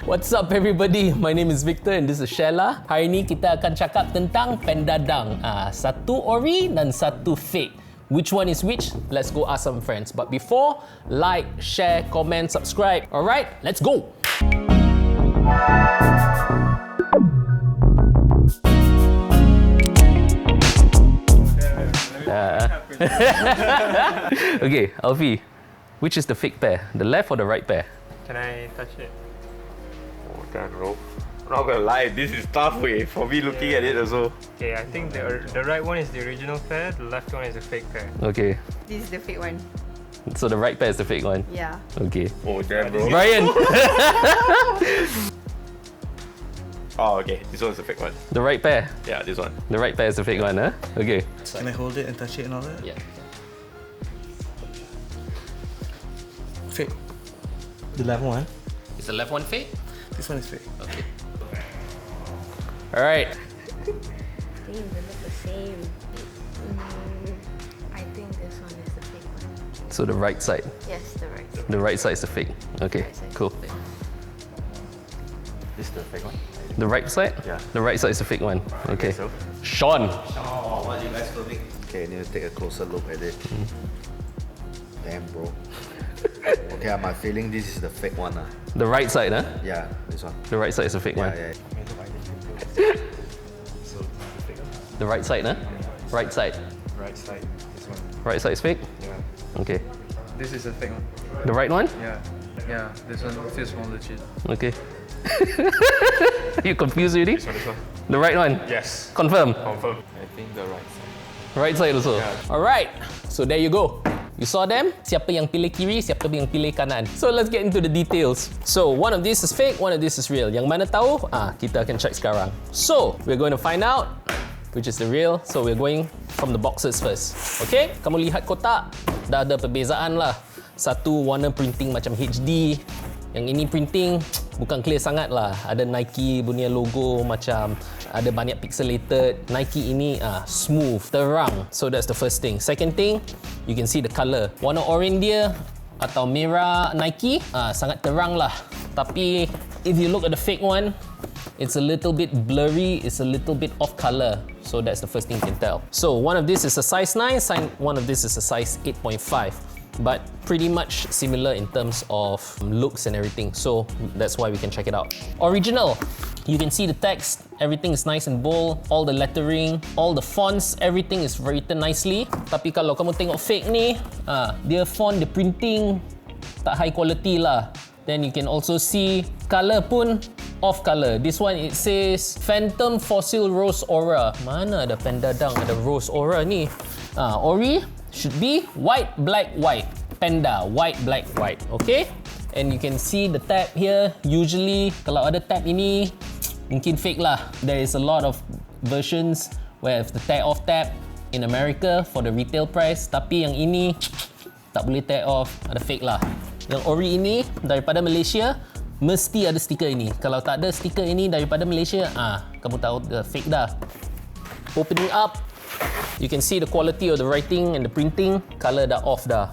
What's up everybody? My name is Victor and this is ShareLAH. Hari ni kita akan cakap tentang Panda dang. Satu ori dan satu fake. Which one is which? Let's go ask some friends. But before, like, share, comment, subscribe. Alright, let's go! Okay, Alfie, which is the fake pair? The left or the right pair? Can I touch it? Oh, damn, bro. I'm not gonna lie, this is tough way for me looking at it also. Okay, I think the right one is the original pair, the left one is the fake pair. Okay, This is the fake one. so the right pair is the fake one. Yeah. Okay. Oh, damn, bro. Bryan! Oh, okay, this one's the fake one. The right pair. Yeah, this one. The right pair is the fake one, huh? Okay. Can I hold it and touch it and all that? Yeah. Fake. The left one. Is the left one fake? This one is fake. Okay. Alright. Damn, they look the same. I think this one is the fake one. So the right side. Yes, the right. The right side is the fake. Okay, Right side. cool. This is the fake one? The right side? Yeah. The right side is the fake one. Okay. So? Sean. Oh, what you guys filming? Okay, I need to take a closer look at it. Damn, bro. Okay, I'm feeling this is the fake one. The right side, huh? Yeah, this one. The right side is the fake one. Yeah. The right side, huh? Right side. Right side, this one. Right side is fake? Yeah. Okay. This is the fake one. The right one? Yeah, this one feels more legit. Okay. You confused already? This one. The right one? Yes. Confirm. Confirm. I think the right side. Right side also. Yeah. Alright. So there you go. You saw them? Siapa yang pilih kiri, siapa yang pilih kanan. So let's get into the details. So one of this is fake, one of this is real. Yang mana tahu? Kita akan check sekarang. So we're going to find out which is the real. So we're going from the boxes first. Okay? Kamu lihat kotak, dah ada perbezaan lah. Satu warna printing macam HD. Yang ini printing bukan clear sangat lah. Ada Nike punya logo macam ada banyak pixelated. Nike ini smooth, terang. So that's the first thing. Second thing, you can see the color. Warna orange dia atau merah Nike sangat terang lah. Tapi if you look at the fake one, it's a little bit blurry, it's a little bit off color. So that's the first thing you can tell. So one of this is a size 9, one of this is a size 8.5. But pretty much similar in terms of looks and everything. So that's why we can check it out. Original. You can see the text, everything is nice and bold, all the lettering, all the fonts, everything is written nicely. Tapi kalau kamu tengok fake ni, dia font, dia printing tak high quality lah. Then you can also see color pun off color. This one it says Phantom Fossil Rose Aura. Mana ada Panda dang ada Rose Aura ni? Ori should be white, black, white. Panda, white, black, white. Okay? And you can see the tab here. Usually, kalau ada tab ini, mungkin fake lah. There is a lot of versions where the tear off tab in America for the retail price. Tapi yang ini, tak boleh tear off. Ada fake lah. Yang ori ini, daripada Malaysia, mesti ada stiker ini. Kalau tak ada stiker ini daripada Malaysia, kamu tahu fake dah. Opening up, you can see the quality of the writing and the printing. Color dah off dah.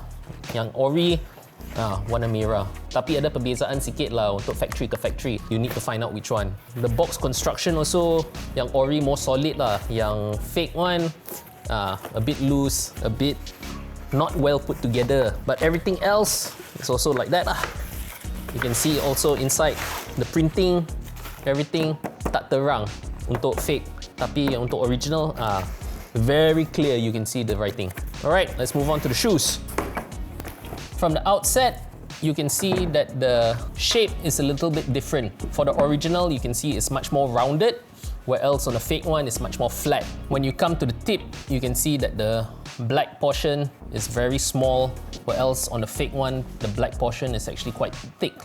Yang ori, warna merah. Tapi ada perbezaan sikit lah untuk factory ke factory. You need to find out which one. The box construction also, yang ori more solid lah. Yang fake one, a bit loose, a bit not well put together. But everything else is also like that lah. You can see also inside the printing, everything tak terang untuk fake. Tapi yang untuk original, very clear, you can see the writing. Alright, let's move on to the shoes. From the outset, you can see that the shape is a little bit different. For the original, you can see it's much more rounded, where else on the fake one is much more flat. When you come to the tip, you can see that the black portion is very small, where else on the fake one, the black portion is actually quite thick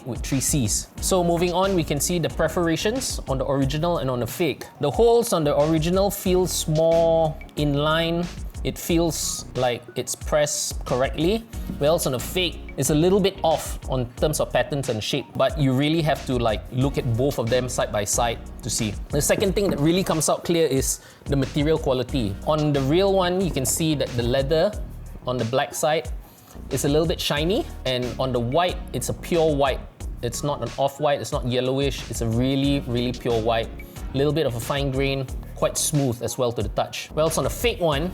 with 3 C's. So moving on, we can see the perforations on the original and on the fake. The holes on the original feels more in line. It feels like it's pressed correctly. Whereas on the fake, it's a little bit off on terms of patterns and shape, but you really have to look at both of them side by side to see. The second thing that really comes out clear is the material quality. On the real one, you can see that the leather on the black side is a little bit shiny, and on the white, it's a pure white. It's not an off-white, it's not yellowish, it's a really, really pure white. Little bit of a fine grain, quite smooth as well to the touch. Whereas on the fake one,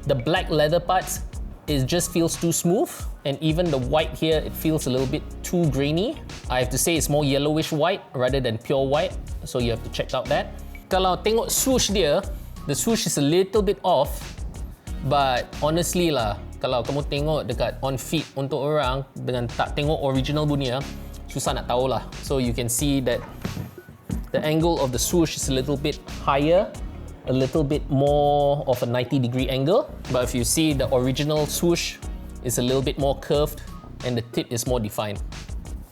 the black leather parts, it just feels too smooth, and even the white here, it feels a little bit too grainy. I have to say it's more yellowish white rather than pure white, so you have to check out that. Kalau tengok swoosh dia, the swoosh is a little bit off, but honestly lah, kalau kamu tengok dekat on feet untuk orang dengan tak tengok original punya, susah nak tahu lah. So you can see that the angle of the swoosh is a little bit higher, a little bit more of a 90-degree angle. But if you see the original swoosh is a little bit more curved and the tip is more defined.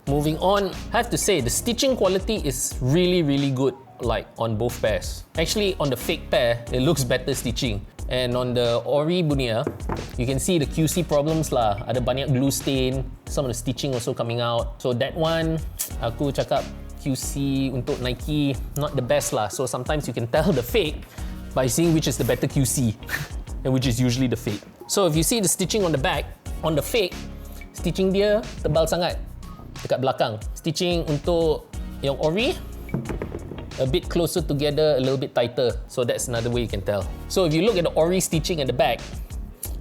Moving on, I have to say the stitching quality is really, really good, like on both pairs. Actually, on the fake pair, it looks better stitching. And on the ori punya, you can see the QC problems lah. Ada banyak glue stain, some of the stitching also coming out. So that one, aku cakap QC untuk Nike not the best lah. So sometimes you can tell the fake by seeing which is the better QC and which is usually the fake. So if you see the stitching on the back, on the fake, stitching dia tebal sangat dekat belakang. Stitching untuk yang ori, a bit closer together, a little bit tighter. So that's another way you can tell. So if you look at the ori stitching at the back,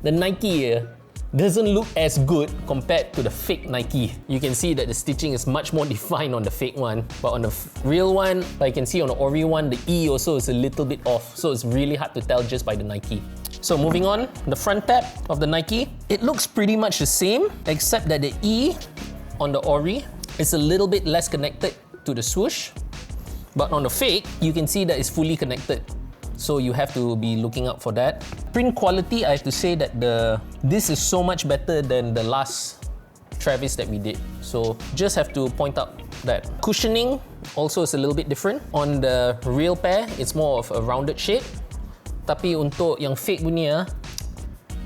the Nike here doesn't look as good compared to the fake Nike. You can see that the stitching is much more defined on the fake one, but on the real one, like you can see on the ori one, the E also is a little bit off, so it's really hard to tell just by the Nike. So moving on, the front tab of the Nike, it looks pretty much the same, except that the E on the ori is a little bit less connected to the swoosh, but on the fake, you can see that it's fully connected. So you have to be looking out for that. Print quality, I have to say that this is so much better than the last Travis that we did. So just have to point out that. Cushioning also is a little bit different. On the real pair, it's more of a rounded shape. Tapi untuk yang fake punya,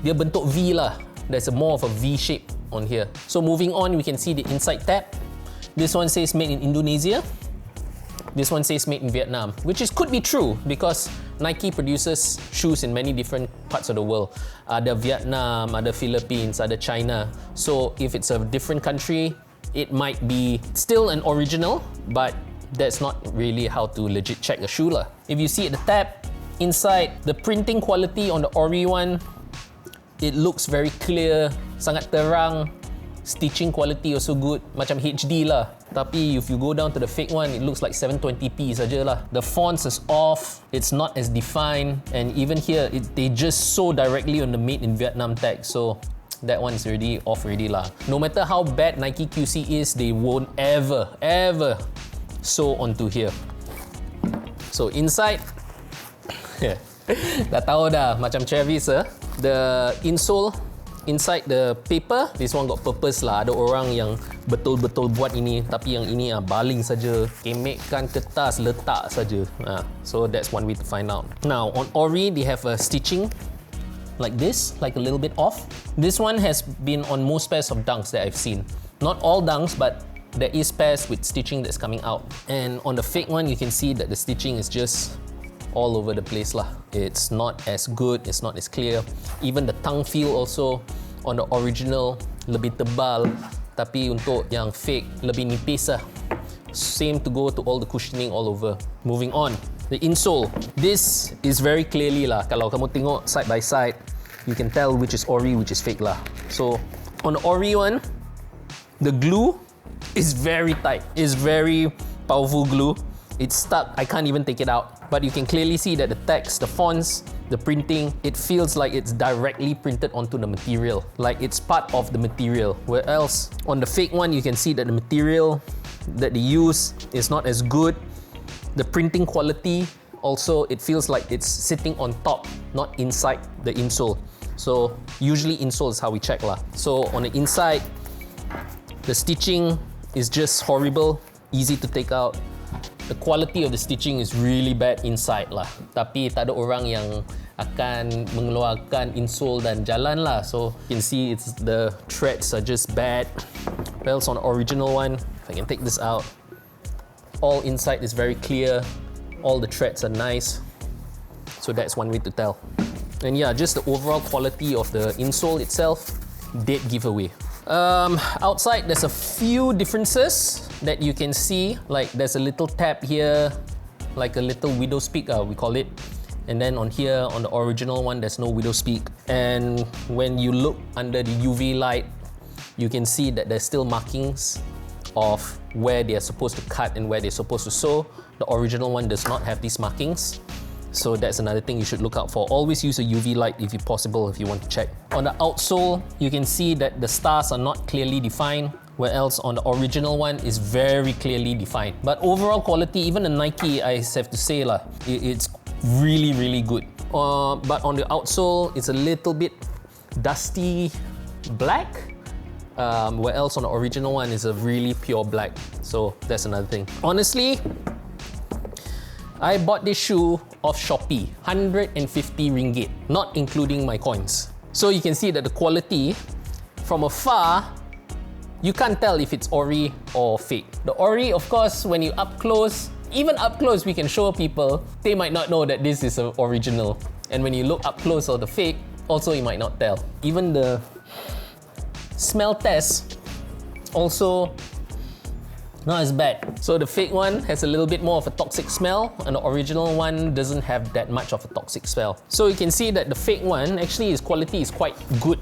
dia bentuk V lah. There's more of a V shape on here. So moving on, we can see the inside tab. This one says made in Indonesia. This one says made in Vietnam, which could be true because Nike produces shoes in many different parts of the world. Ada Vietnam, ada Philippines, ada China. So if it's a different country, it might be still an original, but that's not really how to legit check a shoe lah. If you see at the tab, inside, the printing quality on the ori one, it looks very clear, sangat terang. Stitching quality also good, macam HD lah. Tapi if you go down to the fake one, it looks like 720p saja lah. The fonts is off, it's not as defined, and even here, they just sew directly on the made in Vietnam tag. So that one is already off already lah. No matter how bad Nike QC is, they won't ever sew onto here. So inside, dah tahu dah macam Travis the insole inside the paper, this one got purpose lah. Ada orang yang betul-betul buat ini, tapi yang ini baling saja, kemekkan kertas, letak saja. So that's one way to find out. Now on ori, they have a stitching like this, like a little bit off. This one has been on most pairs of dunks that I've seen. Not all dunks, but there is pairs with stitching that's coming out. And on the fake one, you can see that the stitching is just all over the place lah. It's not as good, it's not as clear. Even the tongue feel also on the original lebih tebal, tapi untuk yang fake lebih nipis lah. Same to go to all the cushioning all over. Moving on, the insole. This is very clearly lah, kalau kamu tengok side by side, you can tell which is ori, which is fake lah. So on the ori one, the glue is very tight. It's very powerful glue. It's stuck, I can't even take it out. But you can clearly see that the text, the fonts, the printing, it feels like it's directly printed onto the material. Like it's part of the material. Where else, on the fake one, you can see that the material that they use is not as good. The printing quality, also, it feels like it's sitting on top, not inside the insole. So usually insole is how we check lah. So on the inside, the stitching is just horrible, easy to take out. The quality of the stitching is really bad inside lah. Tapi tak ada orang yang akan mengeluarkan insole dan jalan lah. So you can see it's the threads are just bad. Else on the original one, if I can take this out, all inside is very clear. All the threads are nice. So that's one way to tell. And yeah, just the overall quality of the insole itself, dead giveaway. Outside, there's a few differences that you can see. Like there's a little tab here, like a little widow's peak, we call it. And then on here, on the original one, there's no widow's peak. And when you look under the UV light, you can see that there's still markings of where they are supposed to cut and where they're supposed to sew. The original one does not have these markings. So that's another thing you should look out for. Always use a UV light if possible if you want to check. On the outsole, you can see that the stars are not clearly defined, where else on the original one is very clearly defined. But overall quality, even the Nike, I have to say, it's really, really good. But on the outsole, it's a little bit dusty black, where else on the original one is a really pure black. So that's another thing. Honestly, I bought this shoe off Shopee, 150 ringgit, not including my coins. So you can see that the quality from afar, you can't tell if it's ori or fake. The ori, of course, when you up close, even up close we can show people, they might not know that this is an original. And when you look up close or the fake, also you might not tell. Even the smell test, also not as bad. So the fake one has a little bit more of a toxic smell and the original one doesn't have that much of a toxic smell. So you can see that the fake one, actually its quality is quite good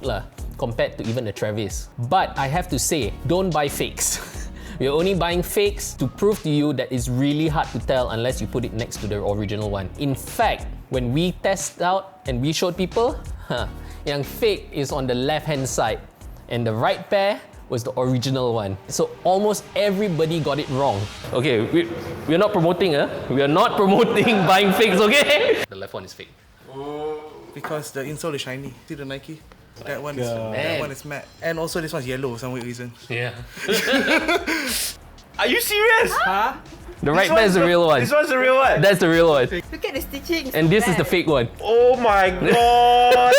compared to even the Travis. But I have to say, don't buy fakes. We're only buying fakes to prove to you that it's really hard to tell unless you put it next to the original one. In fact, when we test out and we showed people, yang fake is on the left-hand side and the right pair was the original one. So almost everybody got it wrong. Okay, we're not promoting, we are not promoting buying fakes, okay? The left one is fake. Because the insole is shiny. See the Nike? That one is matte. And also this one's yellow for some weird reason. Yeah. Are you serious? Huh? The right pair is the real one. This one's the real one. That's the real one. Look at the stitching. And this is the fake one. Oh my god.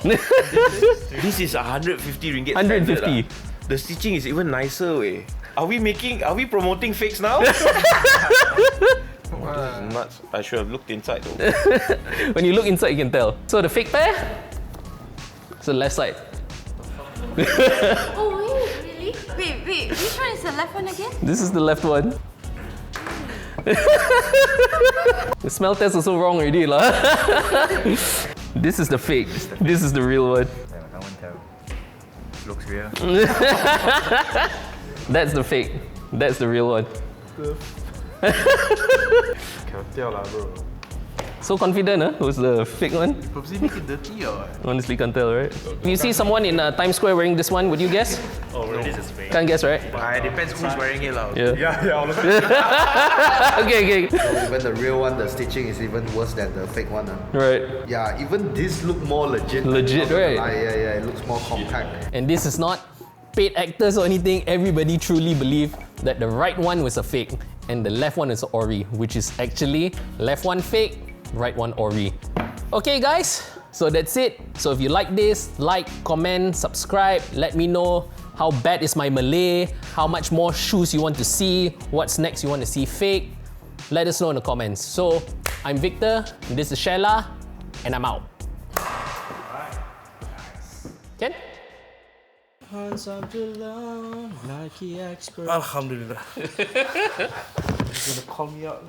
This is 150 ringgit. 150. The stitching is even nicer, way. Are we promoting fakes now? Nuts. I should have looked inside though. When you look inside, you can tell. So the fake pair, it's the left side. Oh wait, really? Wait, which one is the left one again? This is the left one. The smell test is so wrong already, lah. This is the fake. This is the real one. I can't tell. Looks real. That's the fake. That's the real one. Can't tell lah, bro. So confident, who's the fake one? Purposely make it dirty or what? Honestly, can't tell, right? If you see someone in Times Square wearing this one, would you guess? Oh, really? This is fake. Can't guess, right? It depends who's wearing it lah. Yeah. Yeah. Okay. So even the real one, the stitching is even worse than the fake one. Right. Yeah, even this look more legit. Legit, right? Yeah, it looks more compact. And this is not paid actors or anything. Everybody truly believe that the right one was a fake and the left one is a ori, which is actually left one fake, right one ori. Okay guys, so that's it. So if you like this, like, comment, subscribe, let me know how bad is my Malay, how much more shoes you want to see, what's next you want to see fake. Let us know in the comments. So I'm Victor, this is ShareLAH, and I'm out. Ken? Alhamdulillah. He's gonna call me out.